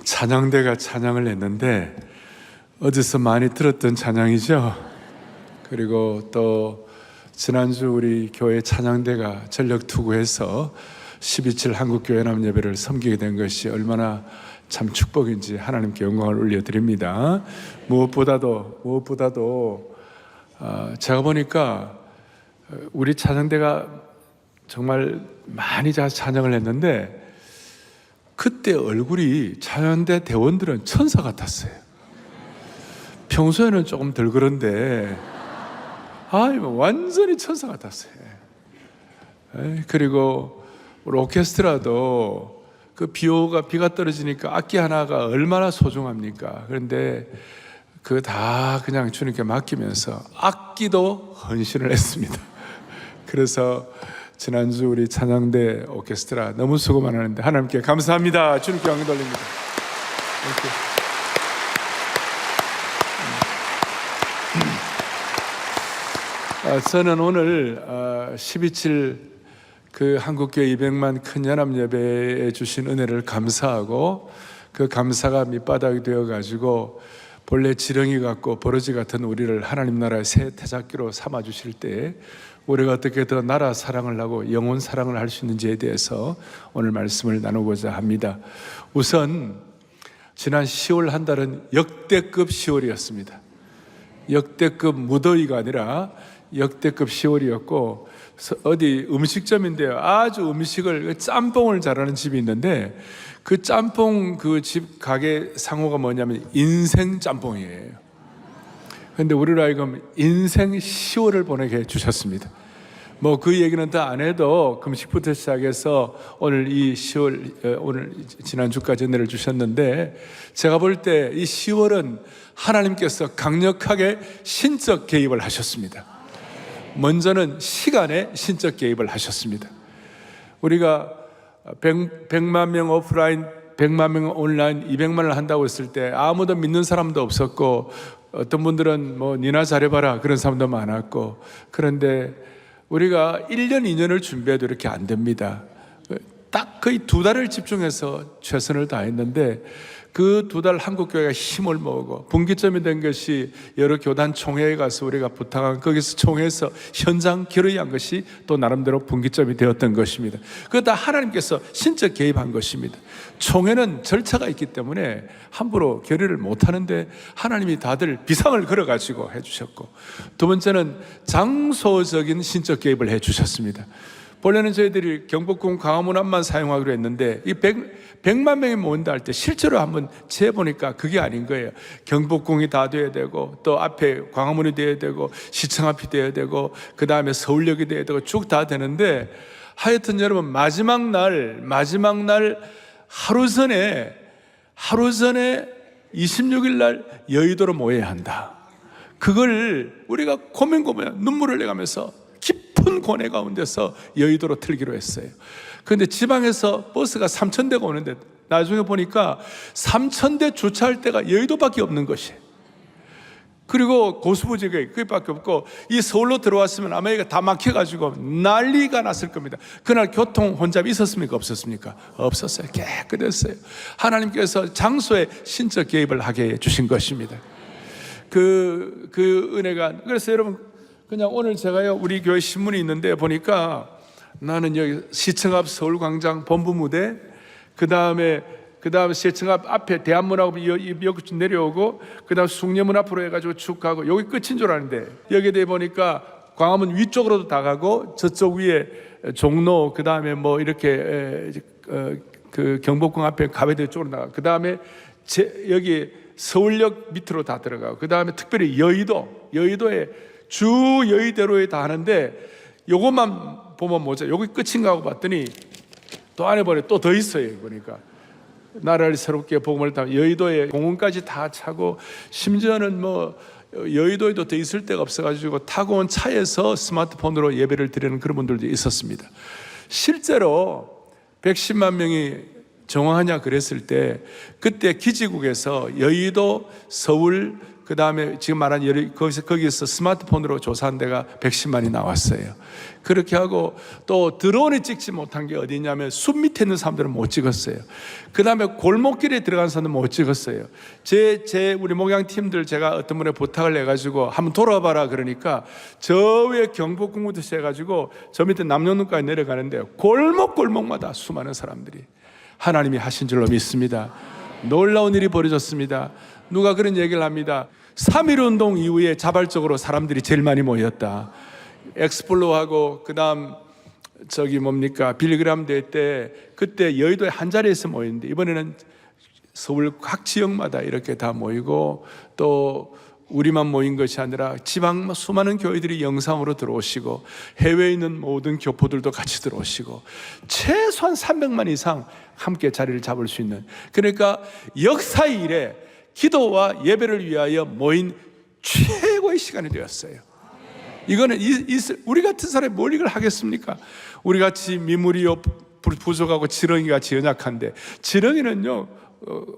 찬양대가 찬양을 했는데 어디서 많이 들었던 찬양이죠. 그리고 또 지난주 우리 교회 찬양대가 전력투구해서 12.7 한국교회남 예배를 섬기게 된 것이 얼마나 참 축복인지 하나님께 영광을 올려드립니다. 무엇보다도 제가 보니까 우리 찬양대가 정말 많이 찬양을 했는데 그때 얼굴이 찬양대 대원들은 천사 같았어요. 평소에는 조금 덜 그런데 완전히 천사 같았어요. 그리고 우리 오케스트라도 그 비가 떨어지니까 악기 하나가 얼마나 소중합니까? 그런데 그 다 그냥 주님께 맡기면서 악기도 헌신을 했습니다. 그래서 지난주 우리 찬양대 오케스트라 너무 수고 많았는데 하나님께 감사합니다. 주님께 영광 돌립니다. 저는 오늘 12.7 그 한국교회 200만 큰 연합 예배에 주신 은혜를 감사하고 그 감사가 밑바닥이 되어가지고 본래 지렁이 같고 버러지 같은 우리를 하나님 나라의 새 태작기로 삼아 주실 때 우리가 어떻게 더 나라 사랑을 하고 영혼 사랑을 할 수 있는지에 대해서 오늘 말씀을 나누고자 합니다. 우선 지난 10월 한 달은 역대급 10월이었습니다. 역대급 무더위가 아니라 역대급 10월이었고 어디 음식점인데요, 아주 음식을 짬뽕을 잘하는 집이 있는데 그 짬뽕 그 집 가게 상호가 뭐냐면 인생 짬뽕이에요. 그런데 우리로 하여금 인생 10월을 보내게 해주셨습니다. 뭐 그 얘기는 다 안 해도 금식부터 시작해서 오늘 이 10월 오늘 지난주까지 은혜를 주셨는데 제가 볼 때 이 10월은 하나님께서 강력하게 신적 개입을 하셨습니다. 먼저는 시간에 신적 개입을 하셨습니다. 우리가 100만 명 오프라인, 100만 명 온라인, 200만을 한다고 했을 때 아무도 믿는 사람도 없었고 어떤 분들은 뭐 니나 잘해봐라 그런 사람도 많았고, 그런데 우리가 1년, 2년을 준비해도 이렇게 안 됩니다. 딱 거의 2달을 집중해서 최선을 다했는데 그 2달 한국교회가 힘을 모으고 분기점이 된 것이 여러 교단 총회에 가서 우리가 부탁한 거기서 총회에서 현장 결의한 것이 또 나름대로 분기점이 되었던 것입니다. 그거 다 하나님께서 신적 개입한 것입니다. 총회는 절차가 있기 때문에 함부로 결의를 못하는데 하나님이 다들 비상을 걸어가지고 해주셨고, 두 번째는 장소적인 신적 개입을 해주셨습니다. 본래는 저희들이 경복궁 광화문 앞만 사용하기로 했는데 이 100만 명이 모인다 할 때 실제로 한번 재보니까 그게 아닌 거예요. 경복궁이 다 돼야 되고 또 앞에 광화문이 돼야 되고 시청 앞이 돼야 되고 그 다음에 서울역이 돼야 되고 쭉 다 되는데, 하여튼 여러분 마지막 날 하루 전에 26일 날 여의도로 모여야 한다. 그걸 우리가 고민 눈물을 내가면서 깊은 고뇌 가운데서 여의도로 틀기로 했어요. 그런데 지방에서 버스가 3,000대가 오는데 나중에 보니까 3,000대 주차할 때가 여의도밖에 없는 것이에요. 그리고 고수부지가 그밖에 없고 이 서울로 들어왔으면 아마 이거 다 막혀가지고 난리가 났을 겁니다. 그날 교통 혼잡이 있었습니까? 없었습니까? 없었어요. 깨끗했어요. 하나님께서 장소에 신적 개입을 하게 해주신 것입니다. 그 은혜가, 그래서 여러분 그냥 오늘 제가요 우리 교회 신문이 있는데 보니까 나는 여기 시청 앞 서울광장 본부 무대, 그 다음에 시청 앞에 대한문하고 여기 내려오고 그 다음 숭례문 앞으로 해가지고 쭉 가고 여기 끝인 줄 아는데 여기에 대해 보니까 광화문 위쪽으로도 다 가고 저쪽 위에 종로, 그 다음에 뭐 이렇게 그 경복궁 앞에 가베대 쪽으로 나가, 그 다음에 여기 서울역 밑으로 다 들어가고 그 다음에 특별히 여의도에 주 여의대로에 다 하는데 요것만 보면 뭐죠? 여기 끝인가 하고 봤더니 또 안에 보니 또 더 있어요. 보니까 나라를 새롭게 복음을 타 여의도에 공원까지 다 차고, 심지어는 뭐 여의도에도 더 있을 데가 없어가지고 타고 온 차에서 스마트폰으로 예배를 드리는 그런 분들도 있었습니다. 실제로 110만 명이 정화하냐 그랬을 때 그때 기지국에서 여의도, 서울, 그 다음에 지금 말한 거기서 스마트폰으로 조사한 데가 110만이 나왔어요. 그렇게 하고 또 드론에 찍지 못한 게 어디 있냐면 숲 밑에 있는 사람들은 못 찍었어요. 그 다음에 골목길에 들어간 사람은 못 찍었어요. 우리 목양팀들 제가 어떤 분에 부탁을 해가지고 한번 돌아봐라 그러니까 저 위에 경복궁부터 해가지고 저 밑에 남영동까지 내려가는데 골목골목마다 수많은 사람들이 하나님이 하신 줄로 믿습니다. 놀라운 일이 벌어졌습니다. 누가 그런 얘기를 합니다. 3.1운동 이후에 자발적으로 사람들이 제일 많이 모였다. 엑스플로하고 그 다음 빌리그램 대회 때 그때 여의도에 한 자리에서 모였는데 이번에는 서울 각 지역마다 이렇게 다 모이고 또 우리만 모인 것이 아니라 지방 수많은 교회들이 영상으로 들어오시고 해외에 있는 모든 교포들도 같이 들어오시고 최소한 300만 이상 함께 자리를 잡을 수 있는, 그러니까 역사의 일에 기도와 예배를 위하여 모인 최고의 시간이 되었어요. 이거는 우리 같은 사람이 뭘 이걸 하겠습니까? 우리 같이 미물이 부족하고 지렁이 같이 연약한데, 지렁이는요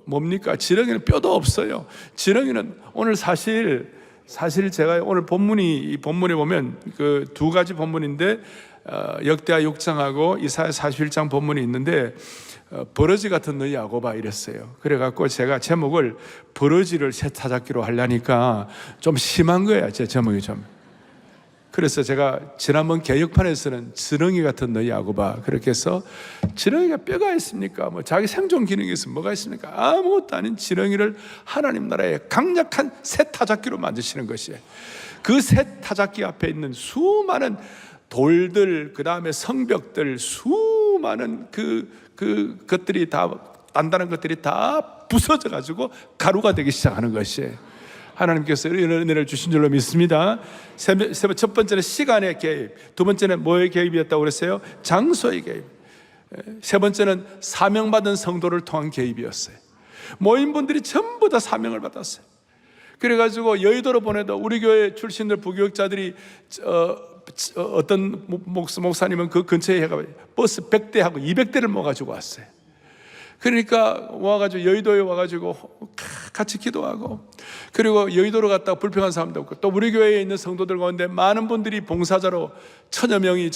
뭡니까? 지렁이는 뼈도 없어요. 지렁이는 오늘 사실 제가 오늘 이 본문에 보면 그 두 가지 본문인데 역대하 6장하고 이사야 41장 본문이 있는데 버러지 같은 너희 야곱아 이랬어요. 그래갖고 제가 제목을 버러지를 새타잡기로 하려니까 좀 심한 거야, 제 제목이 좀. 그래서 제가 지난번 개혁판에서는 지렁이 같은 너희 야곱아 그렇게 해서, 지렁이가 뼈가 있습니까? 뭐 자기 생존 기능이 있으면 뭐가 있습니까? 아무것도 아닌 지렁이를 하나님 나라의 강력한 새타잡기로 만드시는 것이에요. 그 새타잡기 앞에 있는 수많은 돌들, 그 다음에 성벽들, 수많은 것들이 다, 단단한 것들이 다 부서져 가지고 가루가 되기 시작하는 것이에요. 하나님께서 이런 은혜를 주신 줄로 믿습니다. 첫 번째는 시간의 개입, 두 번째는 뭐의 개입이었다고 그랬어요? 장소의 개입. 세 번째는 사명받은 성도를 통한 개입이었어요. 모인 분들이 전부 다 사명을 받았어요. 그래가지고 여의도로 보내도 우리 교회 출신들 부교육자들이 어떤 목사님은 그 근처에 해가 버스 100대하고 200대를 모아가지고 왔어요. 그러니까 와가지고 여의도에 와가지고 같이 기도하고, 그리고 여의도로 갔다가 불평한 사람도 없고, 또 우리 교회에 있는 성도들 가운데 많은 분들이 봉사자로 1000여 명이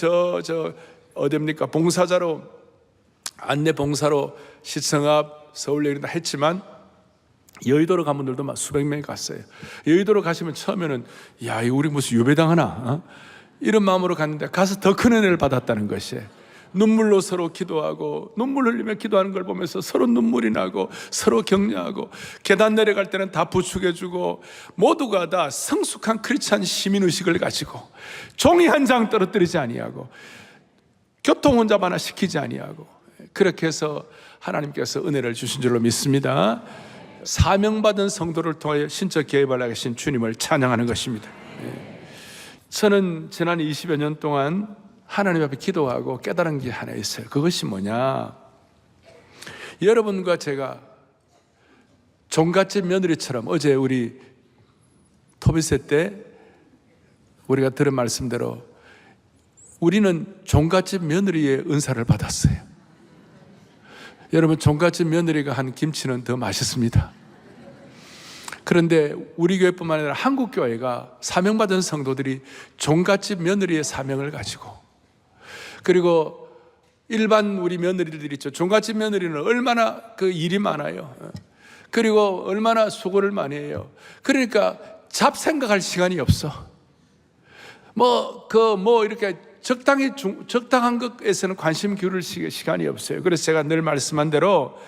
어디입니까? 봉사자로, 안내 봉사로 시청 앞 서울역 이런 다 했지만 여의도로 간 분들도 막 수백 명이 갔어요. 여의도로 가시면 처음에는 야, 이거 우리 무슨 유배당하나? 이런 마음으로 갔는데 가서 더 큰 은혜를 받았다는 것이에요. 눈물로 서로 기도하고, 눈물 흘리며 기도하는 걸 보면서 서로 눈물이 나고 서로 격려하고, 계단 내려갈 때는 다 부축해주고, 모두가 다 성숙한 크리스찬 시민의식을 가지고 종이 한 장 떨어뜨리지 아니하고 교통 혼잡 하나 시키지 아니하고, 그렇게 해서 하나님께서 은혜를 주신 줄로 믿습니다. 사명받은 성도를 통하여 신적 개입을 하신 주님을 찬양하는 것입니다. 저는 지난 20여 년 동안 하나님 앞에 기도하고 깨달은 게 하나 있어요. 그것이 뭐냐? 여러분과 제가 종갓집 며느리처럼, 어제 우리 토비세 때 우리가 들은 말씀대로 우리는 종갓집 며느리의 은사를 받았어요. 여러분, 종갓집 며느리가 한 김치는 더 맛있습니다. 그런데 우리 교회뿐만 아니라 한국 교회가 사명받은 성도들이 종갓집 며느리의 사명을 가지고, 그리고 일반 우리 며느리들 있죠. 종갓집 며느리는 얼마나 그 일이 많아요. 그리고 얼마나 수고를 많이 해요. 그러니까 잡생각할 시간이 없어. 이렇게 적당한 것에서는 관심 기울일 시간이 없어요. 그래서 제가 늘 말씀한 대로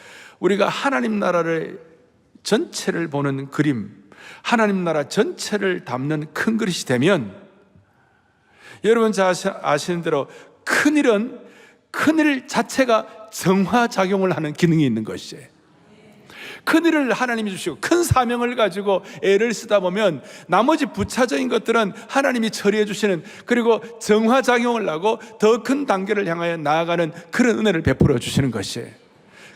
우리가 하나님 나라를 전체를 보는 그림, 하나님 나라 전체를 담는 큰 그릇이 되면, 여러분 잘 아시는 대로 큰일 자체가 정화작용을 하는 기능이 있는 것이에요. 큰일을 하나님이 주시고 큰 사명을 가지고 애를 쓰다 보면 나머지 부차적인 것들은 하나님이 처리해 주시는, 그리고 정화작용을 하고 더 큰 단계를 향하여 나아가는 그런 은혜를 베풀어 주시는 것이에요.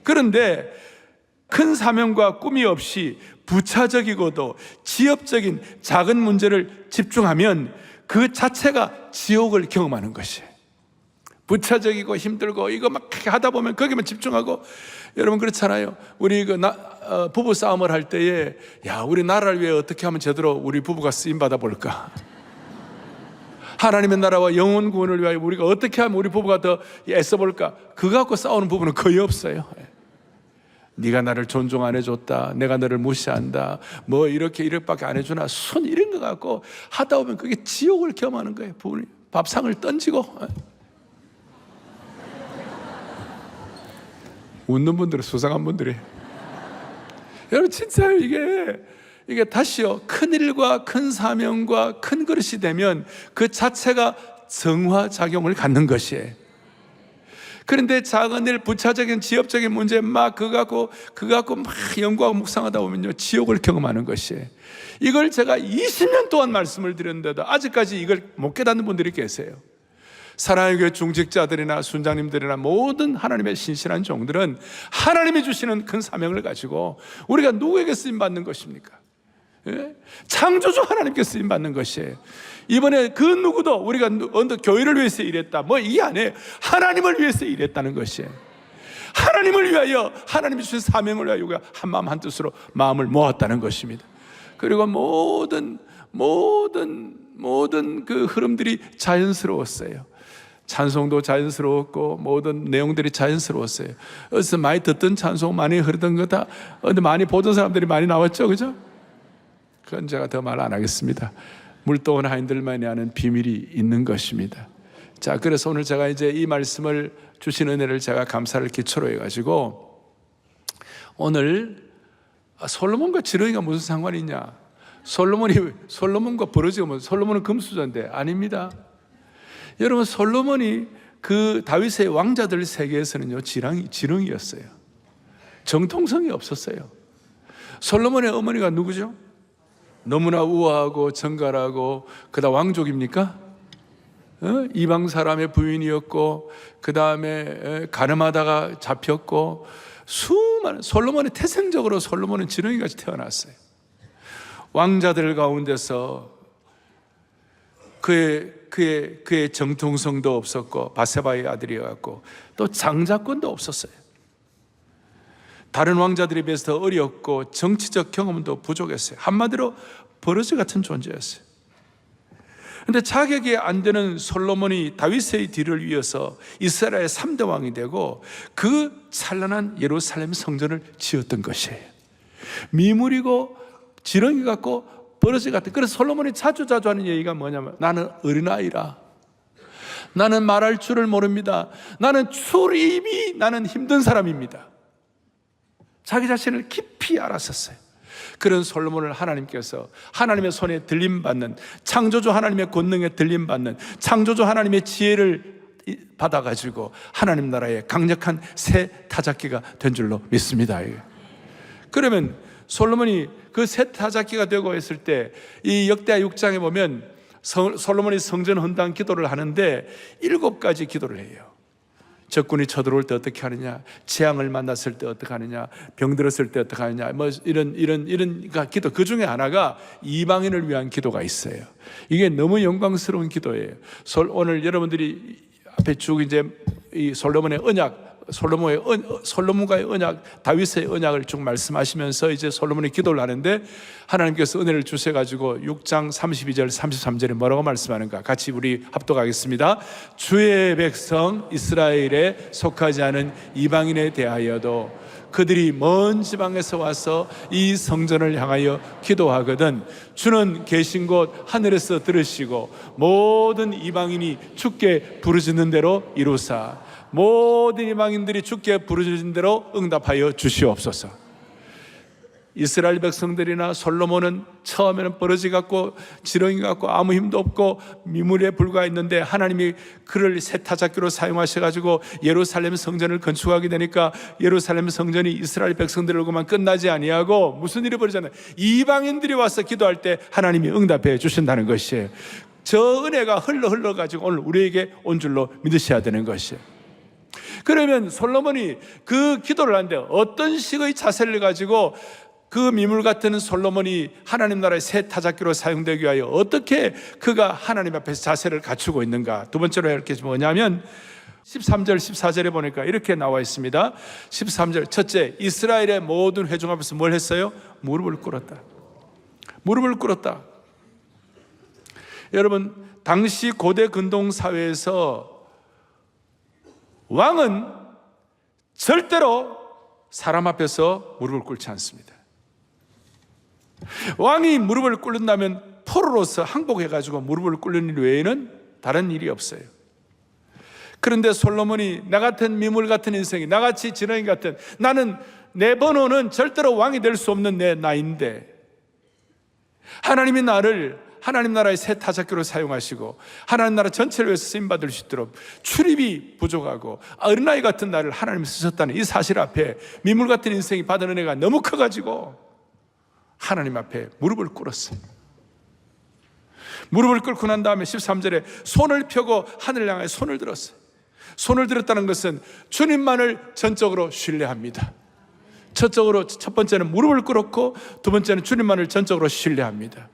그런데 큰 사명과 꿈이 없이 부차적이고도 지엽적인 작은 문제를 집중하면 그 자체가 지옥을 경험하는 것이에요. 부차적이고 힘들고 이거 막 하다 보면 거기만 집중하고, 여러분 그렇잖아요. 우리 부부 싸움을 할 때에, 야, 우리 나라를 위해 어떻게 하면 제대로 우리 부부가 쓰임 받아 볼까? 하나님의 나라와 영혼 구원을 위하여 우리가 어떻게 하면 우리 부부가 더 애써 볼까? 그거 갖고 싸우는 부부는 거의 없어요. 네가 나를 존중 안 해줬다, 내가 너를 무시한다, 뭐 이렇게밖에 안 해주나, 이런 거 갖고 하다 보면 그게 지옥을 경험하는 거예요. 부부는 밥상을 던지고. 웃는 분들은 수상한 분들이. 여러분 진짜 이게 다시요, 큰 일과 큰 사명과 큰 그릇이 되면 그 자체가 정화작용을 갖는 것이에요. 그런데 작은 일, 부차적인 지엽적인 문제 그거 갖고 막 연구하고 묵상하다 보면요, 지옥을 경험하는 것이에요. 이걸 제가 20년 동안 말씀을 드렸는데도 아직까지 이걸 못 깨닫는 분들이 계세요. 사랑의 교회 중직자들이나 순장님들이나 모든 하나님의 신실한 종들은 하나님이 주시는 큰 사명을 가지고 우리가 누구에게 쓰임받는 것입니까? 예? 창조주 하나님께 쓰임받는 것이에요. 이번에 그 누구도 우리가 어느 교회를 위해서 일했다, 이게 아니에요. 하나님을 위해서 일했다는 것이에요. 하나님을 위하여, 하나님이 주신 사명을 위하여 우리가 한 마음 한 뜻으로 마음을 모았다는 것입니다. 그리고 모든 그 흐름들이 자연스러웠어요. 찬송도 자연스러웠고 모든 내용들이 자연스러웠어요. 어디서 많이 듣던 찬송, 많이 흐르던 거다, 많이 보던 사람들이 많이 나왔죠, 그죠? 그건 제가 더 말 안 하겠습니다. 물동원 하인들만이 아는 비밀이 있는 것입니다. 자, 그래서 오늘 제가 이제 이 말씀을 주신 은혜를 제가 감사를 기초로 해가지고, 오늘 솔로몬과 지렁이가 무슨 상관이 있냐? 솔로몬과 버러지가 솔로몬은 금수저인데 아닙니다. 여러분, 솔로몬이 그 다윗의 왕자들 세계에서는요, 지렁이였어요. 정통성이 없었어요. 솔로몬의 어머니가 누구죠? 너무나 우아하고 정갈하고, 그다음 왕족입니까? 이방 사람의 부인이었고, 그 다음에 가늠하다가 잡혔고, 솔로몬의 태생적으로 솔로몬은 지렁이같이 태어났어요. 왕자들 가운데서 그의 정통성도 없었고, 바세바의 아들이었고, 또 장자권도 없었어요. 다른 왕자들에 비해서 더 어렸고 정치적 경험도 부족했어요. 한마디로 버러지 같은 존재였어요. 그런데 자격이 안 되는 솔로몬이 다윗의 뒤를 이어서 이스라엘의 3대 왕이 되고 그 찬란한 예루살렘 성전을 지었던 것이에요. 미물이고 지렁이 같고 버러지 같은. 그래서 솔로몬이 자주 하는 얘기가 뭐냐면, 나는 어린아이라, 나는 말할 줄을 모릅니다, 나는 출입이 나는 힘든 사람입니다. 자기 자신을 깊이 알았었어요. 그런 솔로몬을 하나님께서 하나님의 손에 들림받는, 창조주 하나님의 권능에 들림받는, 창조주 하나님의 지혜를 받아가지고 하나님 나라의 강력한 새 타작기가 된 줄로 믿습니다. 그러면 솔로몬이 그 새 타작기가 되고 했을 때, 이 역대하 6장에 보면 솔로몬이 성전 헌당 기도를 하는데 7가지 기도를 해요. 적군이 쳐들어올 때 어떻게 하느냐, 재앙을 만났을 때 어떻게 하느냐, 병들었을 때 어떻게 하느냐, 이런 기도. 그 중에 하나가 이방인을 위한 기도가 있어요. 이게 너무 영광스러운 기도예요. 오늘 여러분들이 앞에 쭉 이제 이 솔로몬의 언약, 솔로몬과의 언약, 다윗의 언약을 쭉 말씀하시면서 이제 솔로몬의 기도를 하는데, 하나님께서 은혜를 주셔가지고 6장 32절 33절에 뭐라고 말씀하는가, 같이 우리 합독하겠습니다. 주의 백성 이스라엘에 속하지 않은 이방인에 대하여도 그들이 먼 지방에서 와서 이 성전을 향하여 기도하거든 주는 계신 곳 하늘에서 들으시고 모든 이방인이 주께 부르짖는 대로 이루사 모든 이방인들이 주께 부르짖는 대로 응답하여 주시옵소서. 이스라엘 백성들이나 솔로몬은 처음에는 버러지 같고 지렁이 같고 아무 힘도 없고 미물에 불과했는데, 하나님이 그를 새 타작기로 사용하셔가지고 예루살렘 성전을 건축하게 되니까 예루살렘 성전이 이스라엘 백성들로만 끝나지 아니하고 무슨 일이 벌어졌나요? 이방인들이 와서 기도할 때 하나님이 응답해 주신다는 것이에요. 저 은혜가 흘러가지고 오늘 우리에게 온 줄로 믿으셔야 되는 것이에요. 그러면 솔로몬이 그 기도를 하는데 어떤 식의 자세를 가지고 그 미물 같은 솔로몬이 하나님 나라의 새 타작기로 사용되기 위하여 어떻게 그가 하나님 앞에서 자세를 갖추고 있는가? 두 번째로 할 게 뭐냐면, 13절 14절에 보니까 이렇게 나와 있습니다. 13절 첫째, 이스라엘의 모든 회중 앞에서 뭘 했어요? 무릎을 꿇었다. 무릎을 꿇었다. 여러분, 당시 고대 근동 사회에서 왕은 절대로 사람 앞에서 무릎을 꿇지 않습니다. 왕이 무릎을 꿇는다면 포로로서 항복해가지고 무릎을 꿇는 일 외에는 다른 일이 없어요. 그런데 솔로몬이 나 같은 미물 같은 인생이, 나같이 지렁이 같은, 나는 내 번호는 절대로 왕이 될 수 없는 내 나이인데 하나님이 나를 하나님 나라의 새 타작교로 사용하시고 하나님 나라 전체를 위해서 쓰임받을 수 있도록 출입이 부족하고 어린아이 같은 나를 하나님이 쓰셨다는 이 사실 앞에 미물 같은 인생이 받은 은혜가 너무 커가지고 하나님 앞에 무릎을 꿇었어요. 무릎을 꿇고 난 다음에 13절에 손을 펴고 하늘을 향해 손을 들었어요. 손을 들었다는 것은 주님만을 전적으로 신뢰합니다. 첫 번째는 무릎을 꿇었고 두 번째는 주님만을 전적으로 신뢰합니다.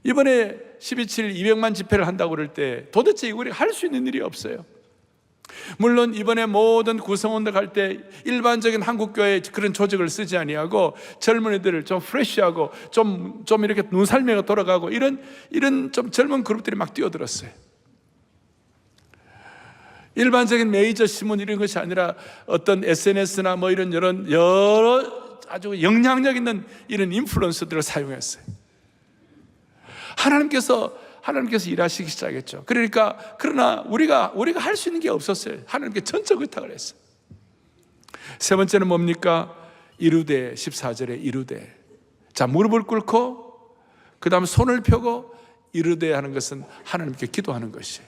이번에 12.7 200만 집회를 한다고 그럴 때 도대체 우리가 할 수 있는 일이 없어요. 물론 이번에 모든 구성원들 갈 때 일반적인 한국교회 그런 조직을 쓰지 아니하고 젊은이들을 좀 프레시하고 좀 이렇게 눈살미가 돌아가고 이런 좀 젊은 그룹들이 막 뛰어들었어요. 일반적인 메이저 신문 이런 것이 아니라 어떤 SNS나 뭐 이런 여러 아주 영향력 있는 이런 인플루언서들을 사용했어요. 하나님께서 일하시기 시작했죠. 그러나 우리가 할 수 있는 게 없었어요. 하나님께 전적 의탁을 했어요. 세 번째는 뭡니까? 이루되, 14절에 이루되. 자, 무릎을 꿇고 그 다음 손을 펴고 이루되 하는 것은 하나님께 기도하는 것이에요.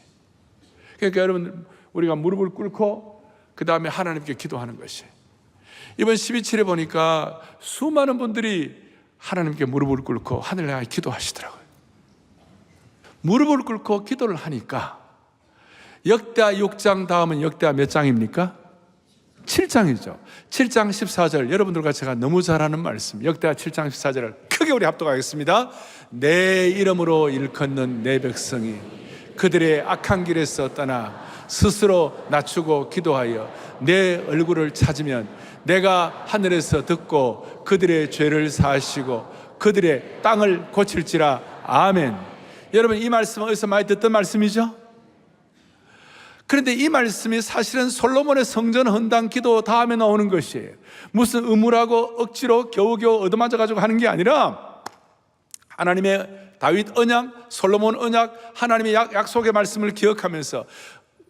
그러니까 여러분, 우리가 무릎을 꿇고 그 다음에 하나님께 기도하는 것이에요. 이번 12.7에 보니까 수많은 분들이 하나님께 무릎을 꿇고 하늘을 향해 기도하시더라고요. 무릎을 꿇고 기도를 하니까 역대하 6장 다음은 역대하 몇 장입니까? 7장이죠. 7장 14절, 여러분들과 제가 너무 잘 아는 말씀, 역대하 7장 14절을 크게 우리 합독하겠습니다. 내 이름으로 일컫는 내 백성이 그들의 악한 길에서 떠나 스스로 낮추고 기도하여 내 얼굴을 찾으면 내가 하늘에서 듣고 그들의 죄를 사하시고 그들의 땅을 고칠지라. 아멘. 여러분, 이 말씀은 어디서 많이 듣던 말씀이죠? 그런데 이 말씀이 사실은 솔로몬의 성전 헌당 기도 다음에 나오는 것이에요. 무슨 의무라고 억지로 겨우겨우 얻어맞아가지고 하는 게 아니라 하나님의 다윗 언약, 솔로몬 언약, 하나님의 약속의 말씀을 기억하면서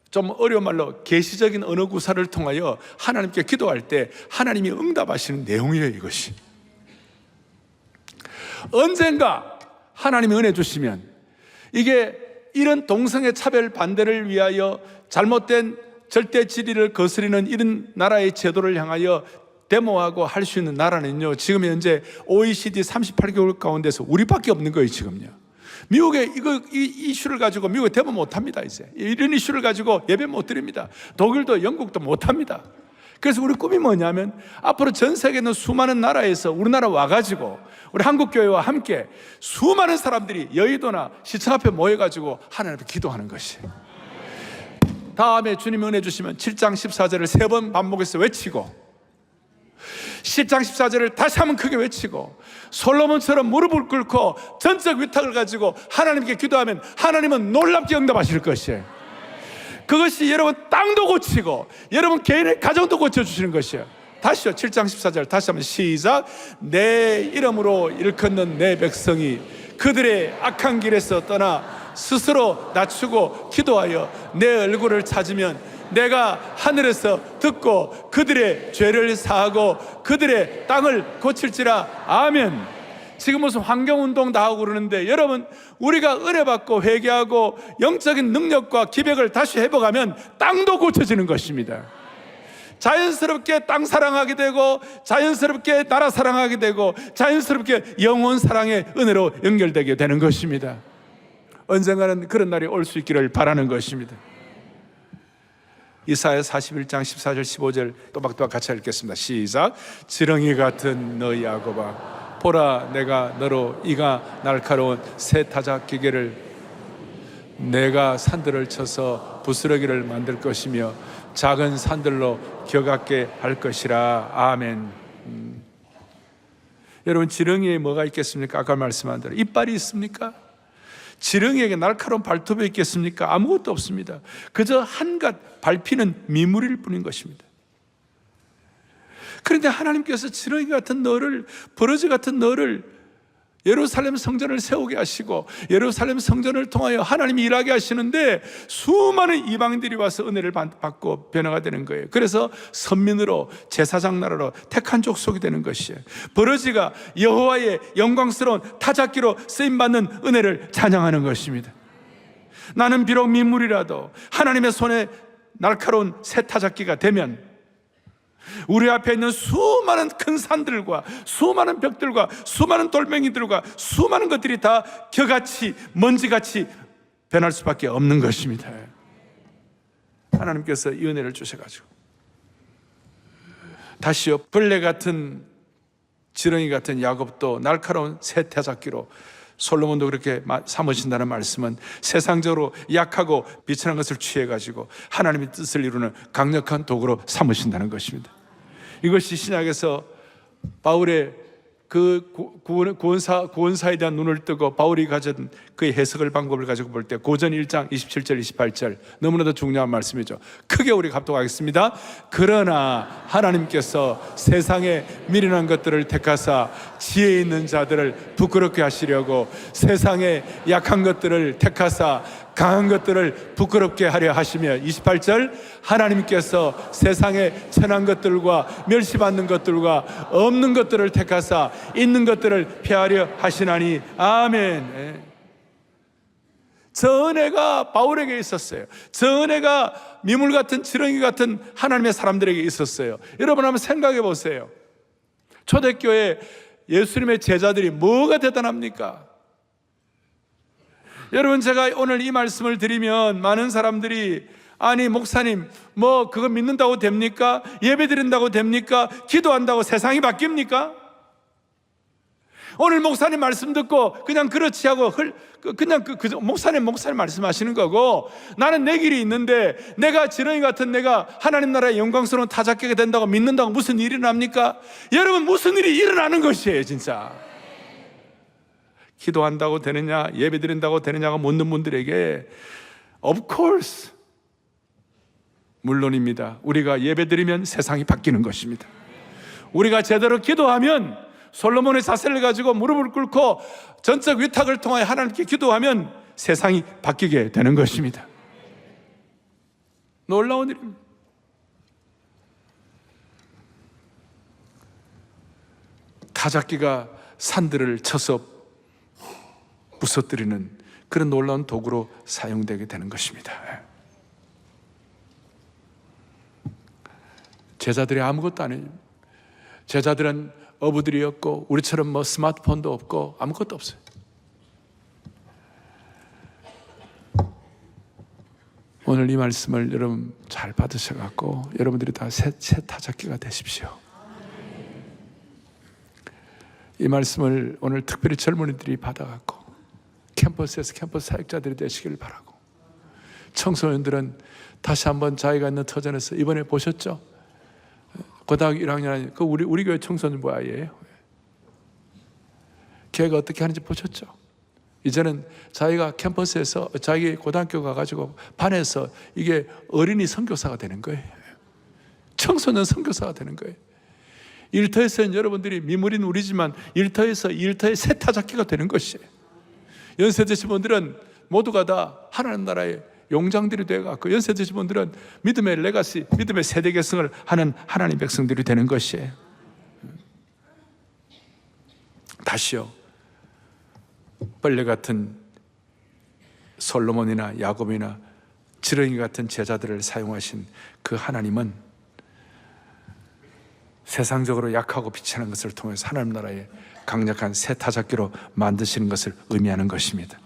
좀 어려운 말로 계시적인 언어 구사를 통하여 하나님께 기도할 때 하나님이 응답하시는 내용이에요. 이것이 언젠가 하나님이 은혜 주시면 이게 이런 동성애 차별 반대를 위하여 잘못된 절대 진리를 거스리는 이런 나라의 제도를 향하여 데모하고 할 수 있는 나라는요, 지금 현재 OECD 38개국 가운데서 우리밖에 없는 거예요. 지금요. 미국에 이 이슈를 가지고 미국에 데모 못합니다. 이제 이런 이슈를 가지고 예배 못 드립니다. 독일도 영국도 못합니다. 그래서 우리 꿈이 뭐냐면 앞으로 전 세계에 있는 수많은 나라에서 우리나라 와가지고 우리 한국교회와 함께 수많은 사람들이 여의도나 시청 앞에 모여가지고 하나님 앞에 기도하는 것이, 다음에 주님이 은혜 주시면 7장 14절을 3번 반복해서 외치고 10장 14절을 다시 한번 크게 외치고 솔로몬처럼 무릎을 꿇고 전적 위탁을 가지고 하나님께 기도하면 하나님은 놀랍게 응답하실 것이에요. 그것이 여러분 땅도 고치고 여러분 개인의 가정도 고쳐주시는 것이에요. 다시요, 7장 14절 다시 한번 시작. 내 이름으로 일컫는 내 백성이 그들의 악한 길에서 떠나 스스로 낮추고 기도하여 내 얼굴을 찾으면 내가 하늘에서 듣고 그들의 죄를 사하고 그들의 땅을 고칠지라. 아멘. 지금 무슨 환경운동 다 하고 그러는데 여러분, 우리가 은혜받고 회개하고 영적인 능력과 기백을 다시 회복하면 땅도 고쳐지는 것입니다. 자연스럽게 땅 사랑하게 되고 자연스럽게 나라 사랑하게 되고 자연스럽게 영혼 사랑의 은혜로 연결되게 되는 것입니다. 언젠가는 그런 날이 올 수 있기를 바라는 것입니다. 이사야 41장 14절 15절 또박또박 같이 읽겠습니다. 시작. 지렁이 같은 너희 야곱아, 보라 내가 너로 이가 날카로운 새 타작 기계를 내가 산들을 쳐서 부스러기를 만들 것이며 작은 산들로 겨같게 할 것이라. 아멘. 여러분, 지렁이에 뭐가 있겠습니까? 아까 말씀한 대로 이빨이 있습니까? 지렁이에게 날카로운 발톱이 있겠습니까? 아무것도 없습니다. 그저 한갓 밟히는 미물일 뿐인 것입니다. 그런데 하나님께서 지렁이 같은 너를, 버러지 같은 너를 예루살렘 성전을 세우게 하시고 예루살렘 성전을 통하여 하나님이 일하게 하시는데 수많은 이방인들이 와서 은혜를 받고 변화가 되는 거예요. 그래서 선민으로, 제사장 나라로 택한 족속이 되는 것이에요. 버러지가 여호와의 영광스러운 타작기로 쓰임받는 은혜를 찬양하는 것입니다. 나는 비록 민물이라도 하나님의 손에 날카로운 새 타작기가 되면 우리 앞에 있는 수많은 큰 산들과 수많은 벽들과 수많은 돌멩이들과 수많은 것들이 다 겨같이 먼지같이 변할 수밖에 없는 것입니다. 하나님께서 이 은혜를 주셔가지고 다시요, 벌레 같은, 지렁이 같은 야곱도 날카로운 새 타작기로, 솔로몬도 그렇게 삼으신다는 말씀은 세상적으로 약하고 비천한 것을 취해가지고 하나님의 뜻을 이루는 강력한 도구로 삼으신다는 것입니다. 이것이 신약에서 바울의 그 구원사에 대한 눈을 뜨고 바울이 가진 그의 해석을 방법을 가지고 볼 때 고전 1장 27절 28절 너무나도 중요한 말씀이죠. 크게 우리 합독하겠습니다. 그러나 하나님께서 세상에 미련한 것들을 택하사 지혜 있는 자들을 부끄럽게 하시려고 세상에 약한 것들을 택하사 강한 것들을 부끄럽게 하려 하시며, 28절 하나님께서 세상에 천한 것들과 멸시받는 것들과 없는 것들을 택하사 있는 것들을 폐하려 하시나니. 아멘. 저 은혜가 바울에게 있었어요. 저 은혜가 미물 같은, 지렁이 같은 하나님의 사람들에게 있었어요. 여러분 한번 생각해 보세요. 초대교회 예수님의 제자들이 뭐가 대단합니까? 여러분, 제가 오늘 이 말씀을 드리면 많은 사람들이 아니 목사님 뭐 그거 믿는다고 됩니까? 예배 드린다고 됩니까? 기도한다고 세상이 바뀝니까? 오늘 목사님 말씀 듣고 그냥 그렇지 하고 그냥 목사님 말씀하시는 거고, 나는 내 길이 있는데 내가 지렁이 같은 내가 하나님 나라의 영광스러운 타작기가 된다고 믿는다고 무슨 일이 일어납니까? 여러분, 무슨 일이 일어나는 것이에요. 진짜 기도한다고 되느냐, 예배 드린다고 되느냐가 묻는 분들에게 of course, 물론입니다. 우리가 예배 드리면 세상이 바뀌는 것입니다. 우리가 제대로 기도하면, 솔로몬의 자세를 가지고 무릎을 꿇고 전적 위탁을 통하여 하나님께 기도하면 세상이 바뀌게 되는 것입니다. 놀라운 일입니다. 타작기가 산들을 쳐서 부서뜨리는 그런 놀라운 도구로 사용되게 되는 것입니다. 제자들이 아무것도 아니에요. 제자들은 어부들이 없고 우리처럼 뭐 스마트폰도 없고 아무것도 없어요. 오늘 이 말씀을 여러분 잘 받으셔갖고 여러분들이 다 새 타작기가 되십시오. 이 말씀을 오늘 특별히 젊은이들이 받아갖고 캠퍼스에서 캠퍼스 사역자들이 되시길 바라고, 청소년들은 다시 한번 자기가 있는 터전에서, 이번에 보셨죠? 고등학교 1학년 그 우리 교회 청소년부 아이예요. 걔가 어떻게 하는지 보셨죠? 이제는 자기가 캠퍼스에서 자기 고등학교 가가지고 반에서 이게 어린이 선교사가 되는 거예요. 청소년 선교사가 되는 거예요. 일터에서는 여러분들이 미물인 우리지만 일터에서 일터의 새 타작기가 되는 것이에요. 연세 드신 분들은 모두가 다 하나님 나라의 용장들이 되어갖고, 연세 드신 분들은 믿음의 레가시, 믿음의 세대 계승을 하는 하나님 백성들이 되는 것이에요. 다시요, 벌레 같은 솔로몬이나 야곱이나 지렁이 같은 제자들을 사용하신 그 하나님은 세상적으로 약하고 비천한 것을 통해서 하나님 나라의 강력한 새 타작기로 만드시는 것을 의미하는 것입니다.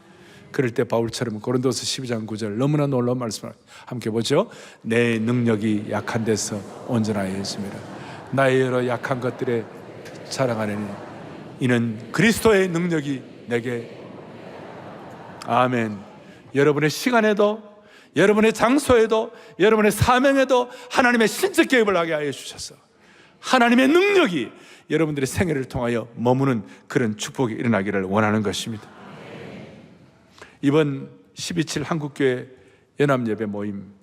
그럴 때 바울처럼 고린도서 12장 9절 너무나 놀라운 말씀을 함께 보죠. 내 능력이 약한 데서 온전하여 있습니다. 나의 여러 약한 것들에 자랑하느니 이는 그리스도의 능력이 내게. 아멘. 여러분의 시간에도, 여러분의 장소에도, 여러분의 사명에도 하나님의 신적 개입을 하게 하여 주셔서 하나님의 능력이 여러분들의 생애를 통하여 머무는 그런 축복이 일어나기를 원하는 것입니다. 이번 12.7 한국교회 연합예배 모임,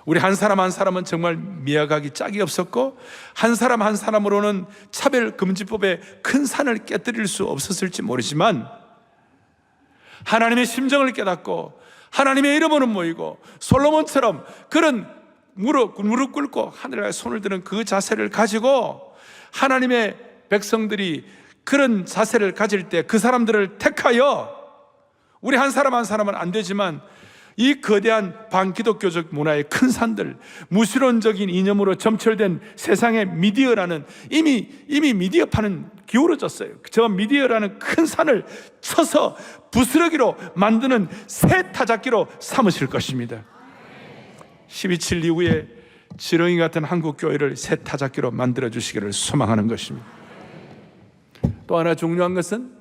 우리 한 사람 한 사람은 정말 미약하기 짝이 없었고 한 사람 한 사람으로는 차별금지법의 큰 산을 깨뜨릴 수 없었을지 모르지만 하나님의 심정을 깨닫고 하나님의 이름으로 모이고 솔로몬처럼 그런 무릎 꿇고 하늘에 손을 드는 그 자세를 가지고 하나님의 백성들이 그런 자세를 가질 때 그 사람들을 택하여, 우리 한 사람 한 사람은 안 되지만 이 거대한 반기독교적 문화의 큰 산들, 무신론적인 이념으로 점철된 세상의 미디어라는 이미 미디어파는 기울어졌어요. 저 미디어라는 큰 산을 쳐서 부스러기로 만드는 새 타작기로 삼으실 것입니다. 12.7 이후에 지렁이 같은 한국교회를 새 타작기로 만들어 주시기를 소망하는 것입니다. 또 하나 중요한 것은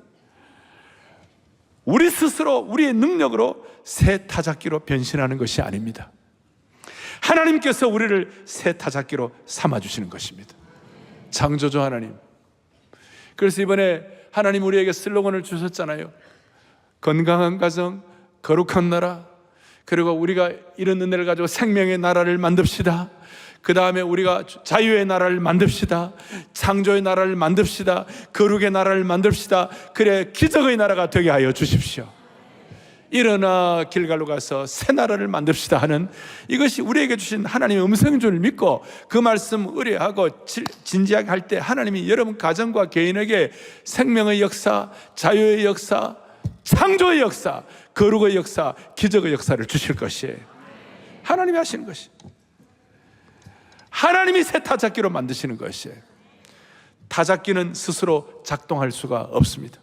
우리 스스로 우리의 능력으로 새 타작기로 변신하는 것이 아닙니다. 하나님께서 우리를 새 타작기로 삼아주시는 것입니다. 창조주 하나님. 그래서 이번에 하나님 우리에게 슬로건을 주셨잖아요. 건강한 가정, 거룩한 나라, 그리고 우리가 이런 은혜를 가지고 생명의 나라를 만듭시다. 그 다음에 우리가 자유의 나라를 만듭시다. 창조의 나라를 만듭시다. 거룩의 나라를 만듭시다. 그래 기적의 나라가 되게 하여 주십시오. 일어나 길갈로 가서 새 나라를 만듭시다 하는, 이것이 우리에게 주신 하나님의 음성인 줄 믿고 그 말씀 의뢰하고 진지하게 할 때 하나님이 여러분 가정과 개인에게 생명의 역사, 자유의 역사, 창조의 역사, 거룩의 역사, 기적의 역사를 주실 것이에요. 하나님이 하시는 것이, 하나님이 새 타작기로 만드시는 것이에요. 타작기는 스스로 작동할 수가 없습니다.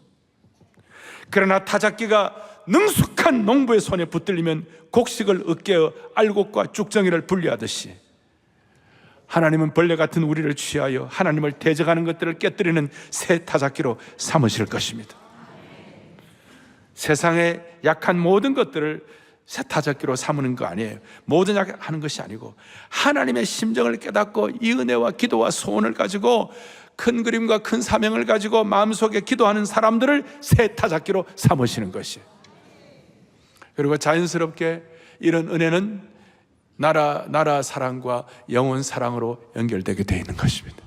그러나 타작기가 능숙한 농부의 손에 붙들리면 곡식을 으깨어 알곡과 쭉정이를 분리하듯이 하나님은 벌레 같은 우리를 취하여 하나님을 대적하는 것들을 깨뜨리는 새 타작기로 삼으실 것입니다. 세상의 약한 모든 것들을 새 타작기로 삼는 거 아니에요. 모든 약하는 것이 아니고 하나님의 심정을 깨닫고 이 은혜와 기도와 소원을 가지고 큰 그림과 큰 사명을 가지고 마음속에 기도하는 사람들을 새 타작기로 삼으시는 것이에요. 그리고 자연스럽게 이런 은혜는 나라 사랑과 영혼 사랑으로 연결되게 되어 있는 것입니다.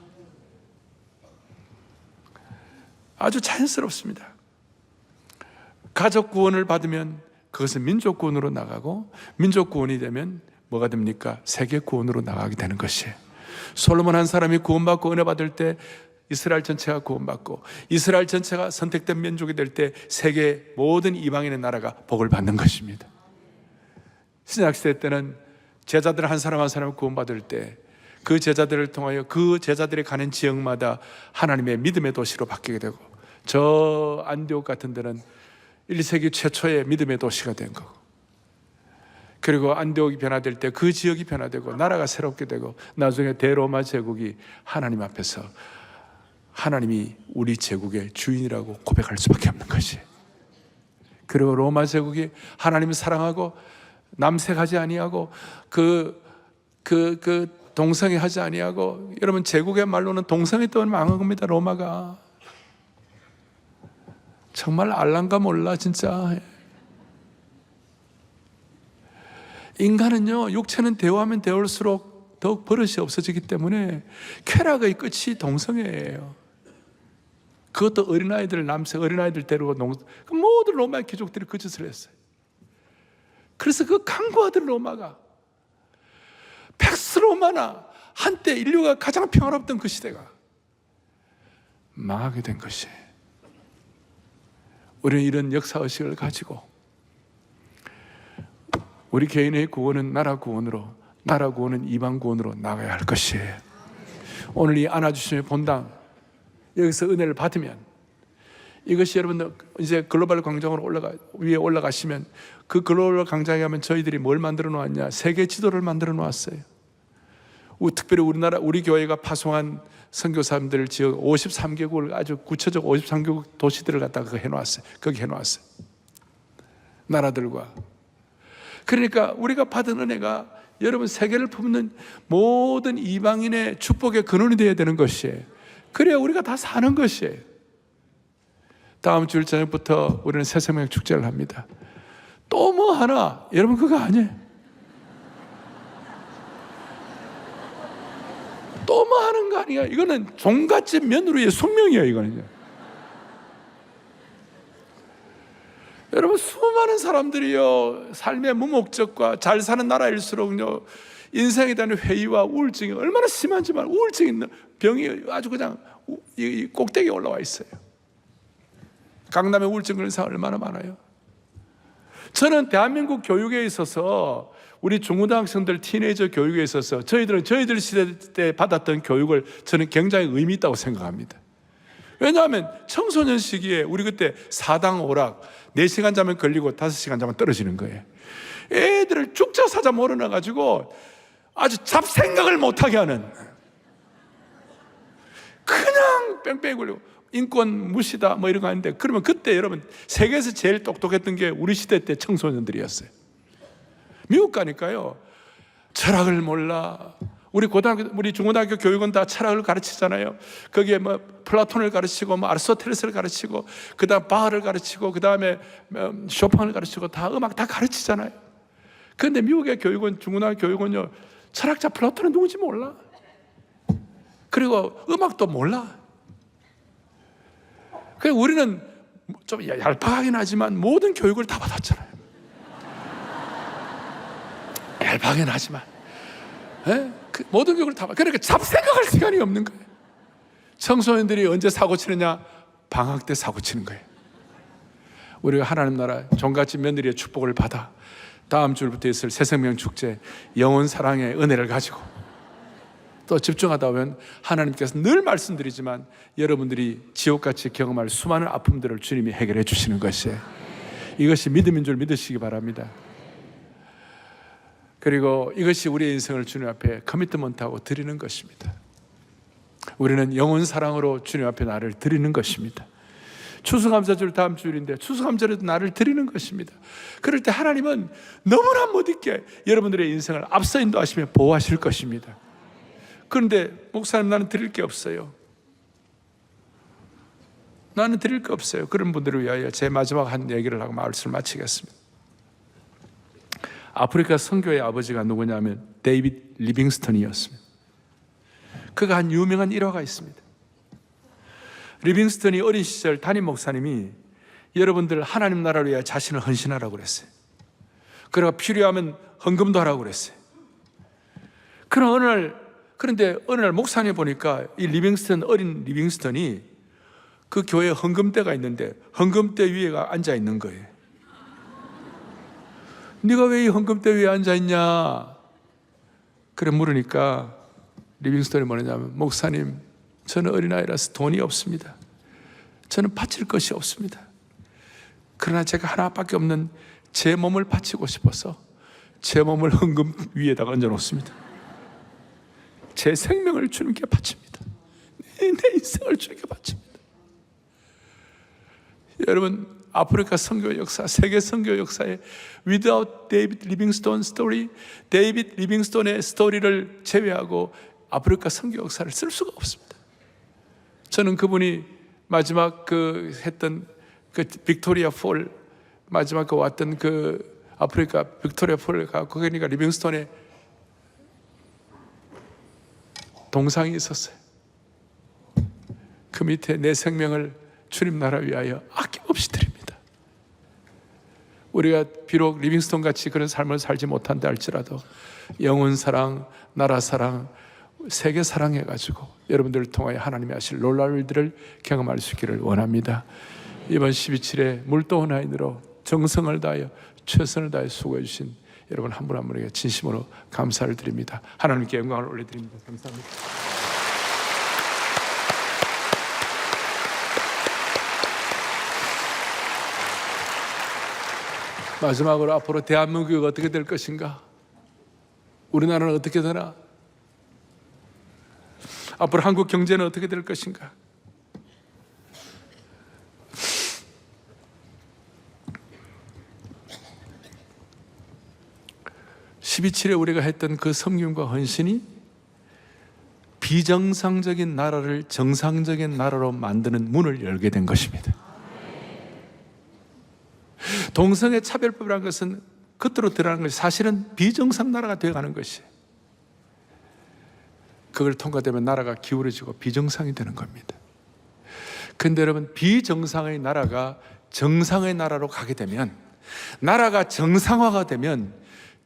아주 자연스럽습니다. 가족 구원을 받으면 그것은 민족 구원으로 나가고, 민족 구원이 되면 뭐가 됩니까? 세계 구원으로 나가게 되는 것이에요. 솔로몬 한 사람이 구원받고 은혜 받을 때 이스라엘 전체가 구원받고, 이스라엘 전체가 선택된 민족이 될 때 세계 모든 이방인의 나라가 복을 받는 것입니다. 신약시대 때는 제자들 한 사람 한 사람을 구원받을 때 그 제자들을 통하여 그 제자들이 가는 지역마다 하나님의 믿음의 도시로 바뀌게 되고, 저 안디옥 같은 데는 1세기 최초의 믿음의 도시가 된 거고, 그리고 안디옥이 변화될 때 그 지역이 변화되고 나라가 새롭게 되고, 나중에 대로마 제국이 하나님 앞에서 하나님이 우리 제국의 주인이라고 고백할 수밖에 없는 것이. 그리고 로마 제국이 하나님을 사랑하고 남색하지 아니하고 그 동성애하지 아니하고, 여러분 제국의 말로는 동성애 때문에 망한 겁니다. 로마가 정말 알란가 몰라 진짜. 인간은요, 육체는 대화하면 대화할수록 더욱 버릇이 없어지기 때문에 쾌락의 끝이 동성애예요. 그것도 어린아이들, 남색 어린아이들 데리고 모든 로마의 귀족들이 그 짓을 했어요. 그래서 그 강고아들 로마가, 팩스 로마나 한때 인류가 가장 평화롭던 그 시대가 망하게 된 것이에요. 우리는 이런 역사의식을 가지고 우리 개인의 구원은 나라 구원으로, 나라 구원은 이방 구원으로 나가야 할 것이에요. 오늘 이 안아주심의 본당, 여기서 은혜를 받으면 이것이, 여러분들 이제 글로벌 광장으로 위에 올라가시면 그 글로벌 광장에 가면 저희들이 뭘 만들어 놓았냐? 세계 지도를 만들어 놓았어요. 특별히 우리 교회가 파송한 선교사님들 지역 53개국을, 아주 구체적 53개국 도시들을 갖다가 해놓았어요. 거기 해놓았어요. 나라들과. 그러니까 우리가 받은 은혜가 여러분 세계를 품는 모든 이방인의 축복의 근원이 되어야 되는 것이에요. 그래야 우리가 다 사는 것이에요. 다음 주일 저녁부터 우리는 새생명 축제를 합니다. 또 뭐 하나? 여러분 그거 아니에요. 또 뭐 하는 거 아니야? 이거는 종갓집 며느리의 숙명이에요. 이거는요. 여러분 수많은 사람들이요 삶의 무목적과 잘 사는 나라일수록요 인생에 대한 회의와 우울증이 얼마나 심한지만 우울증 있는 병이 아주 그냥 이 꼭대기에 올라와 있어요. 강남에 우울증 걸린 사람 얼마나 많아요. 저는 대한민국 교육에 있어서 우리 중고등학생들 티네이저 교육에 있어서 저희들 시대 때 받았던 교육을 저는 굉장히 의미 있다고 생각합니다. 왜냐하면 청소년 시기에 우리 그때 사당 오락 4시간 자면 걸리고 5시간 자면 떨어지는 거예요. 애들을 죽자사자 몰아넣어가지고 아주 잡생각을 못하게 하는, 그냥 뺑뺑이 굴리고 인권 무시다 뭐 이런 거 하는데, 그러면 그때 여러분 세계에서 제일 똑똑했던 게 우리 시대 때 청소년들이었어요. 미국 가니까요 철학을 몰라. 우리 중고등학교 교육은 다 철학을 가르치잖아요. 거기에 뭐 플라톤을 가르치고 뭐 아리스토텔레스를 가르치고 그다음 바흐를 가르치고 그다음에 쇼팽을 가르치고 다 음악 다 가르치잖아요. 그런데 미국의 교육은, 중고등학교 교육은요 철학자 플라톤은 누군지 몰라. 그리고 음악도 몰라. 그래서 우리는 좀 얄팍하긴 하지만 모든 교육을 다 받았잖아요. 얄팍하긴 하지만 그 모든 교육을 다 받았. 그러니까 잡생각할 시간이 없는 거예요. 청소년들이 언제 사고 치느냐? 방학 때 사고 치는 거예요. 우리가 하나님 나라 종갓집 며느리의 축복을 받아 다음 주부터 있을 새생명 축제 영원 사랑의 은혜를 가지고 또 집중하다 보면 하나님께서 늘 말씀드리지만 여러분들이 지옥같이 경험할 수많은 아픔들을 주님이 해결해 주시는 것이에요. 이것이 믿음인 줄 믿으시기 바랍니다. 그리고 이것이 우리의 인생을 주님 앞에 커미트먼트하고 드리는 것입니다. 우리는 영원 사랑으로 주님 앞에 나를 드리는 것입니다. 추수감사절 다음 주일인데 추수감사절에도 나를 드리는 것입니다. 그럴 때 하나님은 너무나 못 잊게 여러분들의 인생을 앞서 인도하시며 보호하실 것입니다. 그런데 목사님 나는 드릴 게 없어요. 나는 드릴 게 없어요. 그런 분들을 위하여 제 마지막 한 얘기를 하고 말씀을 마치겠습니다. 아프리카 선교의 아버지가 누구냐면 데이빗 리빙스턴이었습니다. 그가 한 유명한 일화가 있습니다. 리빙스턴이 어린 시절 담임 목사님이 여러분들 하나님 나라를 위해 자신을 헌신하라고 그랬어요. 그래가 필요하면 헌금도 하라고 그랬어요. 그런데 어느 날 목사님 보니까 이 어린 리빙스턴이 그 교회에 헌금대가 있는데 헌금대 위에가 앉아 있는 거예요. 네가 왜 이 헌금대 위에 앉아 있냐? 그래 물으니까 리빙스턴이 뭐냐면, 목사님 저는 어린아이라서 돈이 없습니다. 저는 바칠 것이 없습니다. 그러나 제가 하나밖에 없는 제 몸을 바치고 싶어서 제 몸을 헌금 위에다가 얹어 놓습니다. 제 생명을 주님께 바칩니다. 내 인생을 주님께 바칩니다. 여러분 아프리카 선교 역사, 세계 선교 역사에 without David Livingstone story, 데이빗 리빙스톤의 스토리를 제외하고 아프리카 선교 역사를 쓸 수가 없습니다. 저는 그분이 마지막 했던 빅토리아 폴, 마지막 왔던 아프리카 빅토리아 폴을 가고 그러니까 리빙스톤의 동상이 있었어요. 그 밑에 내 생명을 주님 나라 위하여 아낌없이 드립니다. 우리가 비록 리빙스톤 같이 그런 삶을 살지 못한다 할지라도 영혼 사랑, 나라 사랑, 세계 사랑해가지고 여러분들을 통하여 하나님이 하실 놀라운 일들을 경험할 수 있기를 원합니다. 이번 12.7에 물도원 하인으로 정성을 다하여 최선을 다해 수고해 주신 여러분 한 분 한 분에게 진심으로 감사를 드립니다. 하나님께 영광을 올려드립니다. 감사합니다. 마지막으로 앞으로 대한민국이 어떻게 될 것인가? 우리나라는 어떻게 되나? 앞으로 한국 경제는 어떻게 될 것인가? 12.7에 우리가 했던 그 섬김과 헌신이 비정상적인 나라를 정상적인 나라로 만드는 문을 열게 된 것입니다. 동성애 차별법이라는 것은 겉으로 드러나는 것이 사실은 비정상 나라가 되어가는 것이에요. 그걸 통과되면 나라가 기울어지고 비정상이 되는 겁니다. 그런데 여러분, 비정상의 나라가 정상의 나라로 가게 되면, 나라가 정상화가 되면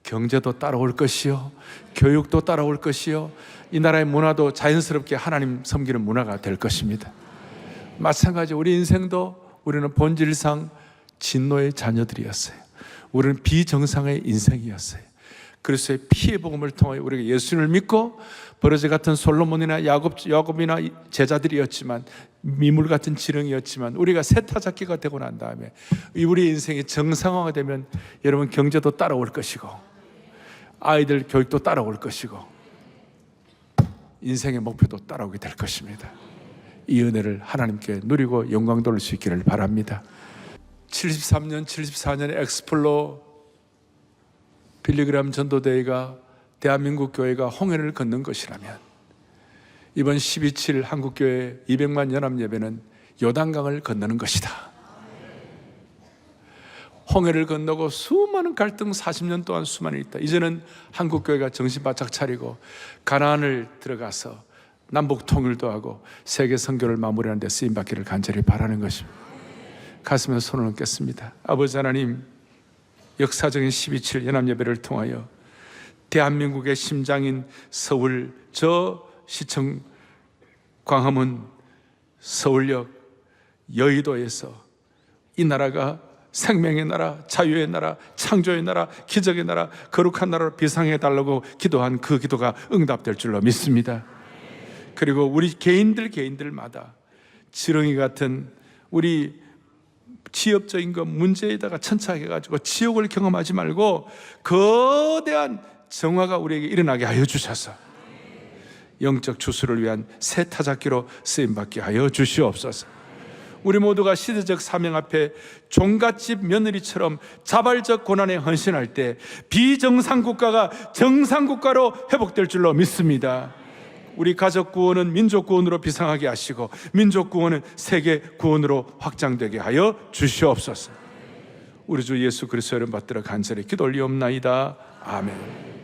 경제도 따라올 것이요, 교육도 따라올 것이요, 이 나라의 문화도 자연스럽게 하나님 섬기는 문화가 될 것입니다. 마찬가지 우리 인생도 우리는 본질상 진노의 자녀들이었어요. 우리는 비정상의 인생이었어요. 그리스도의 피의 복음을 통해 우리가 예수님을 믿고 버러지 같은 솔로몬이나 야곱이나 제자들이었지만, 미물 같은 지렁이였지만, 우리가 세타잡기가 되고 난 다음에 우리 인생이 정상화가 되면 여러분, 경제도 따라올 것이고 아이들 교육도 따라올 것이고 인생의 목표도 따라오게 될 것입니다. 이 은혜를 하나님께 누리고 영광 돌릴 수 있기를 바랍니다. 73년, 74년에 엑스플로 빌리그람 전도대회가 대한민국 교회가 홍해를 걷는 것이라면, 이번 12.7 한국교회 200만 연합예배는 요단강을 건너는 것이다. 홍해를 건너고 수많은 갈등 40년 동안 수많이 있다. 이제는 한국교회가 정신 바짝 차리고 가나안을 들어가서 남북 통일도 하고 세계 선교를 마무리하는 데 쓰임받기를 간절히 바라는 것입니다. 가슴에 손을 얹겠습니다. 아버지 하나님, 역사적인 12.7 연합예배를 통하여 대한민국의 심장인 서울 저 시청 광화문 서울역 여의도에서 이 나라가 생명의 나라, 자유의 나라, 창조의 나라, 기적의 나라, 거룩한 나라로 비상해 달라고 기도한 그 기도가 응답될 줄로 믿습니다. 그리고 우리 개인들마다 지렁이 같은 우리 지역적인 것 문제에다가 천착해가지고 지옥을 경험하지 말고 거대한 정화가 우리에게 일어나게 하여 주셔서 영적 주수를 위한 새 타작기로 쓰임받게 하여 주시옵소서. 우리 모두가 시대적 사명 앞에 종갓집 며느리처럼 자발적 고난에 헌신할 때 비정상 국가가 정상 국가로 회복될 줄로 믿습니다. 우리 가족 구원은 민족 구원으로 비상하게 하시고 민족 구원은 세계 구원으로 확장되게 하여 주시옵소서. 우리 주 예수 그리스도의 이름 받들어 간절히 기도 올리옵나이다. 아멘.